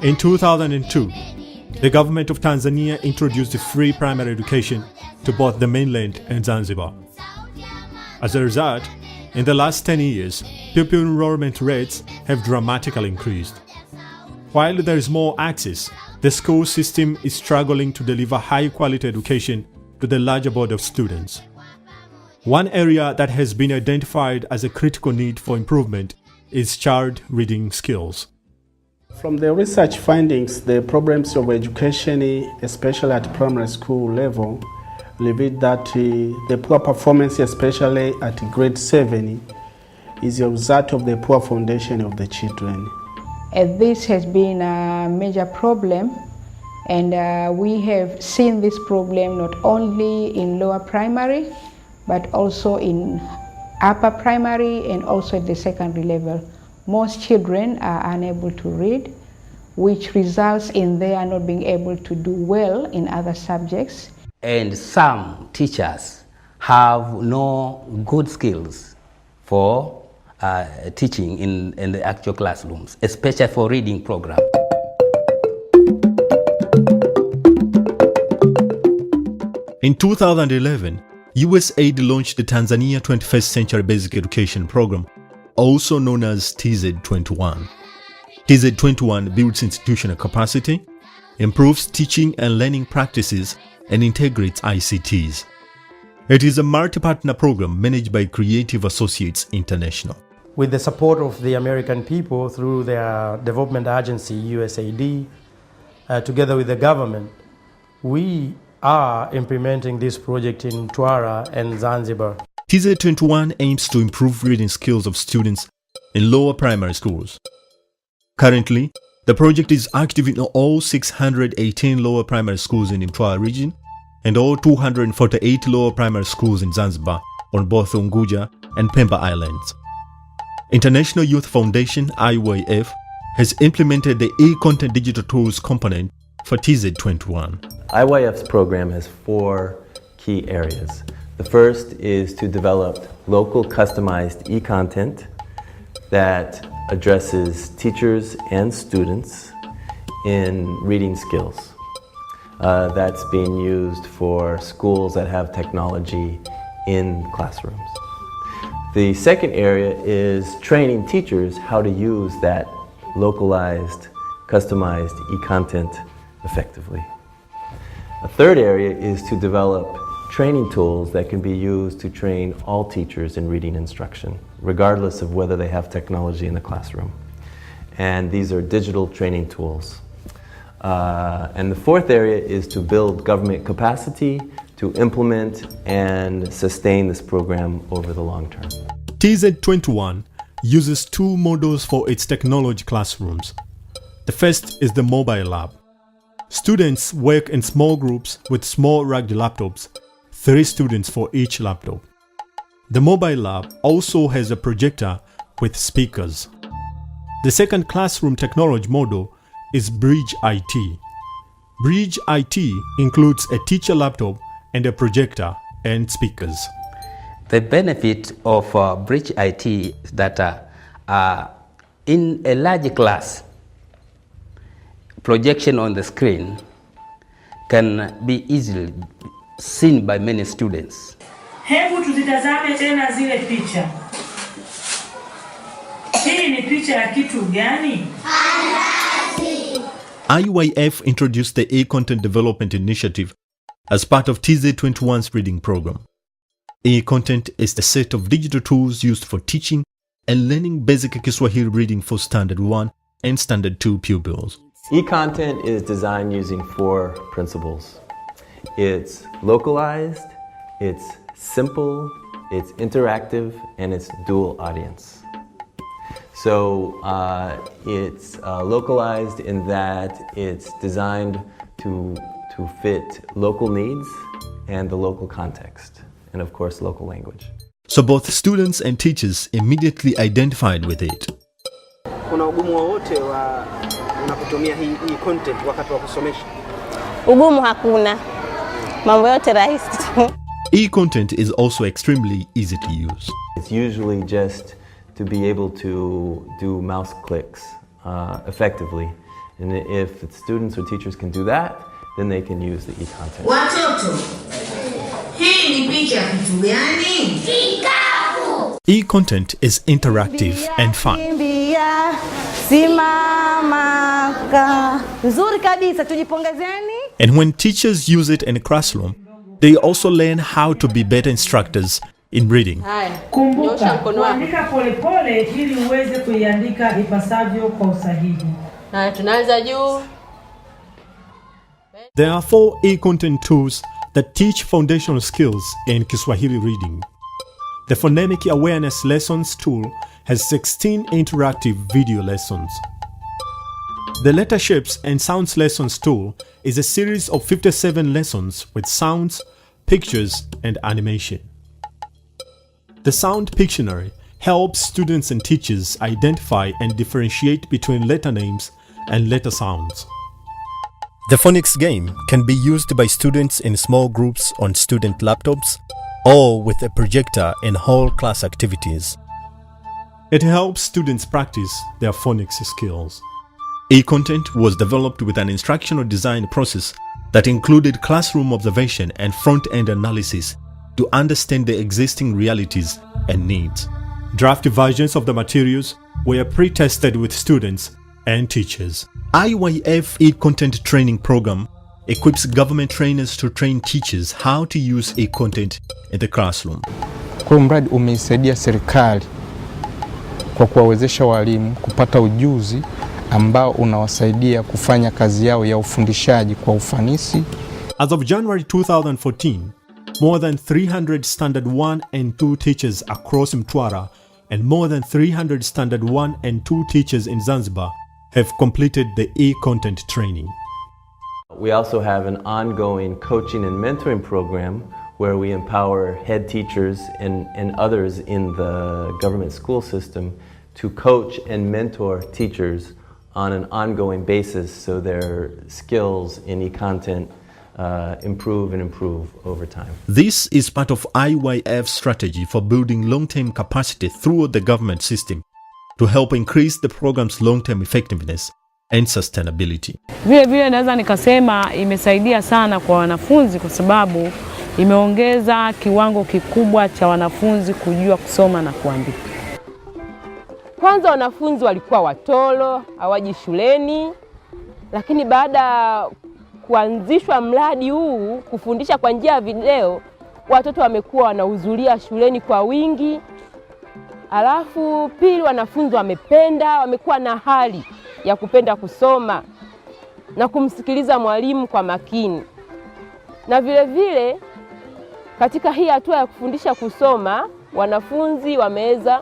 In 2002, the government of Tanzania introduced free primary education to both the mainland and Zanzibar. As a result, in the last 10 years, pupil enrollment rates have dramatically increased. While there is more access, the school system is struggling to deliver high-quality education to the larger body of students. One area that has been identified as a critical need for improvement is child reading skills. From the research findings, the problems of education, especially at primary school level, revealed that the poor performance, especially at grade 7, is a result of the poor foundation of the children. This has been a major problem, and we have seen this problem not only in lower primary, but also in upper primary and also at the secondary level. Most children are unable to read, which results in their not being able to do well in other subjects. And some teachers have no good skills for teaching in the actual classrooms, especially for reading program. In 2011, USAID launched the Tanzania 21st Century Basic Education Program, also known as TZ21. TZ21 builds institutional capacity, improves teaching and learning practices, and integrates ICTs. It is a multi-partner program managed by Creative Associates International. With the support of the American people through their development agency, USAID, together with the government, we are implementing this project in Mtwara and Zanzibar. TZ21 aims to improve reading skills of students in lower primary schools. Currently, the project is active in all 618 lower primary schools in the Mtwara region and all 248 lower primary schools in Zanzibar on both Unguja and Pemba Islands. International Youth Foundation (IYF) has implemented the eContent digital tools component for TZ21. IYF's program has 4 key areas. The first is to develop local customized eContent that addresses teachers and students in reading skills. That's being used for schools that have technology in classrooms. The second area is training teachers how to use that localized, customized eContent effectively. A third area is to develop training tools that can be used to train all teachers in reading instruction, regardless of whether they have technology in the classroom. And these are digital training tools. And the fourth area is to build government capacity to implement and sustain this program over the long term. TZ21 uses 2 models for its technology classrooms. The first is the mobile lab. Students work in small groups with small rugged laptops, 3 students for each laptop. The mobile lab also has a projector with speakers. The second classroom technology model is Bridge IT. Bridge IT includes a teacher laptop and a projector and speakers. The benefit of Bridge IT is that in a large class, projection on the screen can be easily seen by many students. Hebu tuzitazame tena zile picha. Hii ni picha ya kitu gani? IYF introduced the eContent Development Initiative as part of TZ21's reading program. eContent is the set of digital tools used for teaching and learning basic Kiswahili reading for Standard 1 and Standard 2 pupils. eContent is designed using 4 principles. It's localized, it's simple, it's interactive, and it's dual audience. So it's localized in that it's designed to fit local needs and the local context, and of course local language. So both students and teachers immediately identified with it. Kuna ugumu wowote wa unapotumia hii content wakati wa kusomesha? Ugumu hakuna. Mambo yote rahisi tu. eContent is also extremely easy to use. It's usually just to be able to do mouse clicks effectively And if the students or teachers can do that, then they can use the eContent. Watoto, hii ni picha kitu gani? Kikapu! eContent is interactive and fun. And when teachers use it in a classroom, they also learn how to be better instructors in reading. Kumbuka, kuandika polepole ili uweze kuiandika ipasavyo kwa usahihi. Tunaanza juu. There are 4 eContent tools that teach foundational skills in Kiswahili reading. The Phonemic Awareness Lessons tool has 16 interactive video lessons. The Letter Shapes and Sounds Lessons tool is a series of 57 lessons with sounds, pictures, and animation. The Sound Pictionary helps students and teachers identify and differentiate between letter names and letter sounds. The phonics game can be used by students in small groups on student laptops or with a projector in whole class activities. It helps students practice their phonics skills. eContent was developed with an instructional design process that included classroom observation and front-end analysis to understand the existing realities and needs. Draft versions of the materials were pre-tested with students and teachers. IYF eContent training program equips government trainers to train teachers how to use eContent in the classroom. Kwa mradi umeisaidia serikali kwa kuwawezesha walimu kupata ujuzi ambao unawasaidia kufanya kazi yao ya ufundishaji kwa ufanisi. As of January 2014, more than 300 Standard 1 and 2 teachers across Mtwara and more than 300 Standard 1 and 2 teachers in Zanzibar have completed the eContent training. We also have an ongoing coaching and mentoring program where we empower head teachers and others in the government school system to coach and mentor teachers on an ongoing basis so their skills in eContent improve over time. This is part of IYF's strategy for building long-term capacity through the government system to help increase the program's long-term effectiveness and sustainability. Vile naweza nikasema imesaidia sana kwa wanafunzi kwa sababu imeongeza kiwango kikubwa cha wanafunzi kujua kusoma na kuandika. Kwanza wanafunzi walikuwa watoro, hawaji shuleni, lakini baada kuanzishwa mradi huu kufundisha kwa njia ya video, watoto wamekuwa wanahudhuria shuleni kwa wingi. Alafu pili, wanafunzi wamekuwa na hali ya kupenda kusoma na kumsikiliza mwalimu kwa makini. Na vile vile katika hii hatua ya kufundisha kusoma, wanafunzi wameweza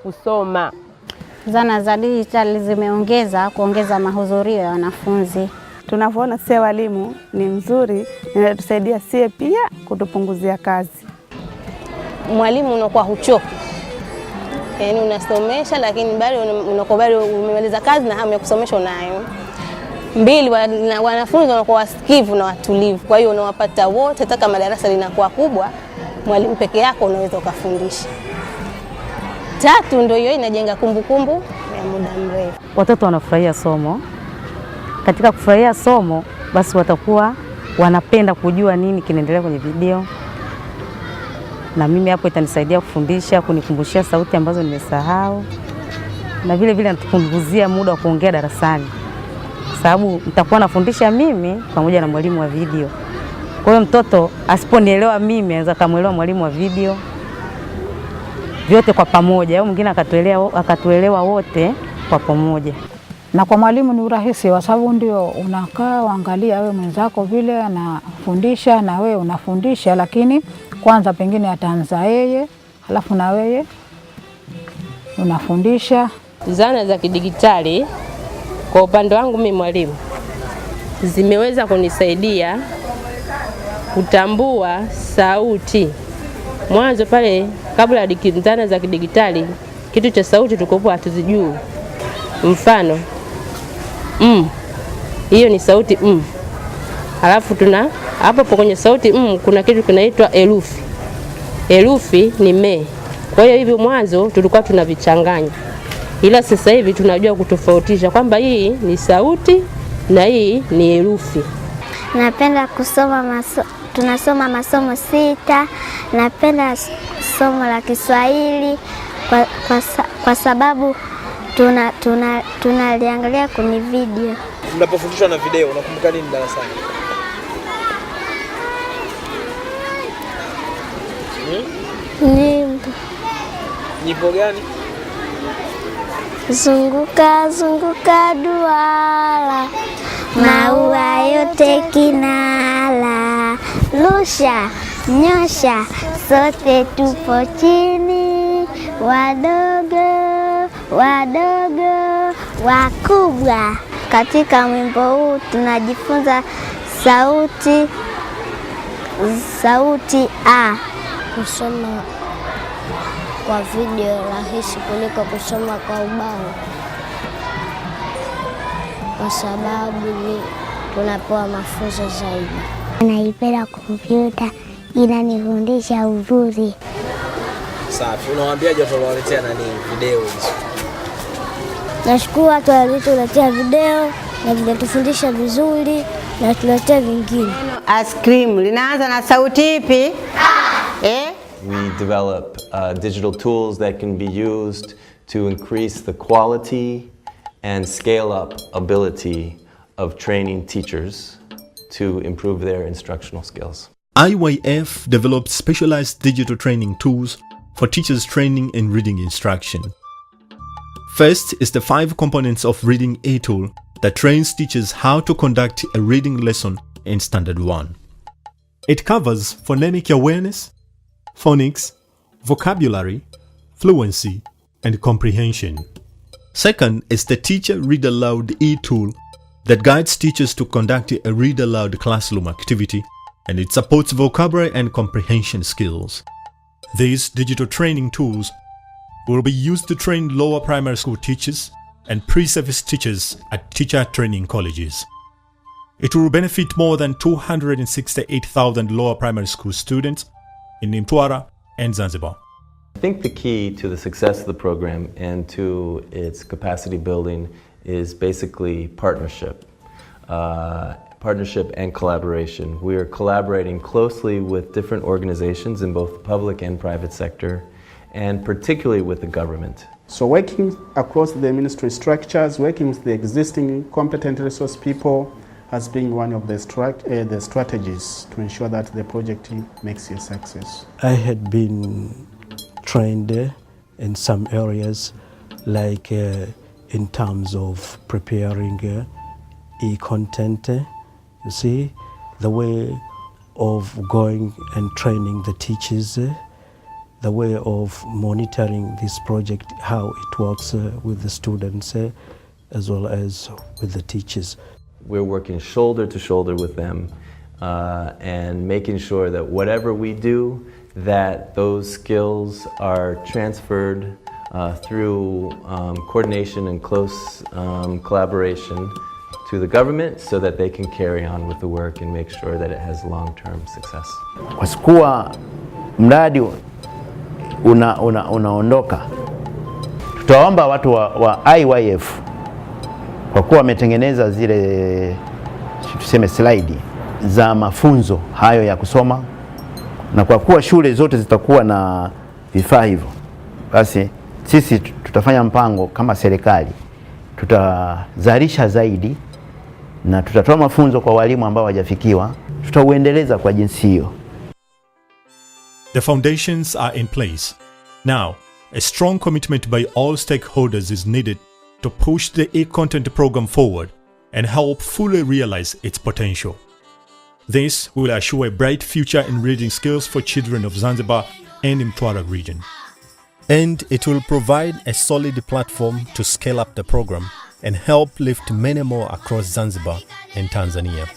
kusoma. Zana za digital zimeongeza kuongeza mahudhurio ya wanafunzi. Tunavyoona sisi walimu ni mzuri, inatusaidia sie pia kutupunguzia kazi. Mwalimu unakuwa huchoki. Yaani unasomesha lakini bado unakuwa bado umemaliza kazi na hamu ya kusomesha unayo. Mbili, wanafunzi wanakuwa wasikivu na watulivu. Kwa hiyo unawapata wote, hata kama darasa linakuwa kubwa, mwalimu peke yako unaweza ukafundisha. Tatu, ndio hiyo inajenga kumbukumbu ya muda mrefu. Watoto wanafurahia somo. Katika kufurahia somo, basi watakuwa wanapenda kujua nini kinaendelea kwenye video. Na mimi hapo itanisaidia kufundisha, kunikumbushia sauti ambazo nimesahau. Na vile vile natupunguzia muda wa kuongea darasani. Sababu nitakuwa nafundisha mimi pamoja na mwalimu wa video. Kwa hiyo mtoto asiponielewa mimi anaweza kumuelewa mwalimu wa video. Vyote kwa pamoja, au mwingine akatuelewa wote kwa pamoja. Na kwa mwalimu ni urahisi kwa sababu ndio unakaa uangalia wewe mwenzako vile anafundisha na wewe unafundisha, lakini kwanza pengine ataanza yeye halafu na wewe unafundisha. Zana za kidigitali kwa upande wangu mimi mwalimu zimeweza kunisaidia kutambua sauti. Mwanzo pale kabla ya zana za kidigitali kitu cha sauti tulikuwa hatuzijui. Mfano hiyo ni sauti Halafu hapo kwenye sauti kuna kitu kinaitwa herufi. Herufi ni me. Kwa hiyo hivi mwanzo tulikuwa tunavichanganya. ila sasa hivi tunajua kutofautisha kwamba hii ni sauti na hii ni herufi. Napenda kusoma tunasoma masomo 6. Napenda somo la Kiswahili kwa sababu tunaliangalia kwenye video. Mnapofundishwa na video unakumbuka nini darasani? Nyimbo. Nyimbo gani? Zunguka zunguka duara, maua yote kinala, rusha nyosha, sote tupo chini, wadogo wadogo wakubwa. Katika wimbo huu tunajifunza sauti A. Kusoma kwa video rahisi kuliko kusoma kwa ubao, kwa sababu tunapewa mafunzo zaidi. Naipenda kompyuta, inanifundisha uzuri. Safi. Unawaambiaje watu waletea video hizo? Nashukuru watu waliotuletea video na vinatufundisha vizuri na tuletea vingine. Ice cream linaanza na sauti ipi? We develop digital tools that can be used to increase the quality and scale up ability of training teachers to improve their instructional skills. IYF developed specialized digital training tools for teachers training in reading instruction. First is the 5 components of Reading A tool that trains teachers how to conduct a reading lesson in Standard 1. It covers phonemic awareness, phonics, vocabulary, fluency, and comprehension. Second is the Teacher Read Aloud e-tool that guides teachers to conduct a read aloud classroom activity, and it supports vocabulary and comprehension skills. These digital training tools will be used to train lower primary school teachers and pre-service teachers at teacher training colleges. It will benefit more than 268,000 lower primary school students in Mtwara and Zanzibar. I think the key to the success of the program and to its capacity building is basically partnership. Partnership and collaboration. We are collaborating closely with different organizations in both the public and private sector, and particularly with the government. So working across the ministry structures, working with the existing competent resource people has been one of the strategies to ensure that the project makes a success. I had been trained in some areas, like in terms of preparing e-content, you see, the way of going and training the teachers, the way of monitoring this project, how it works with the students as well as with the teachers. We're working shoulder to shoulder with them and making sure that whatever we do, that those skills are transferred through coordination and close collaboration to the government so that they can carry on with the work and make sure that it has long-term success. Kwa kuwa mradi unaondoka, tutaomba watu wa IYF kwa kuwa wametengeneza zile tuseme slide za mafunzo hayo ya kusoma, na kwa kuwa shule zote zitakuwa na vifaa hivyo, basi sisi tutafanya mpango kama serikali, tutazalisha zaidi na tutatoa mafunzo kwa walimu ambao hawajafikiwa, tutauendeleza kwa jinsi hiyo. The foundations are in place. Now, a strong commitment by all stakeholders is needed to push the eContent program forward and help fully realize its potential. This will assure a bright future in reading skills for children of Zanzibar and Mtwara region. And it will provide a solid platform to scale up the program and help lift many more across Zanzibar and Tanzania.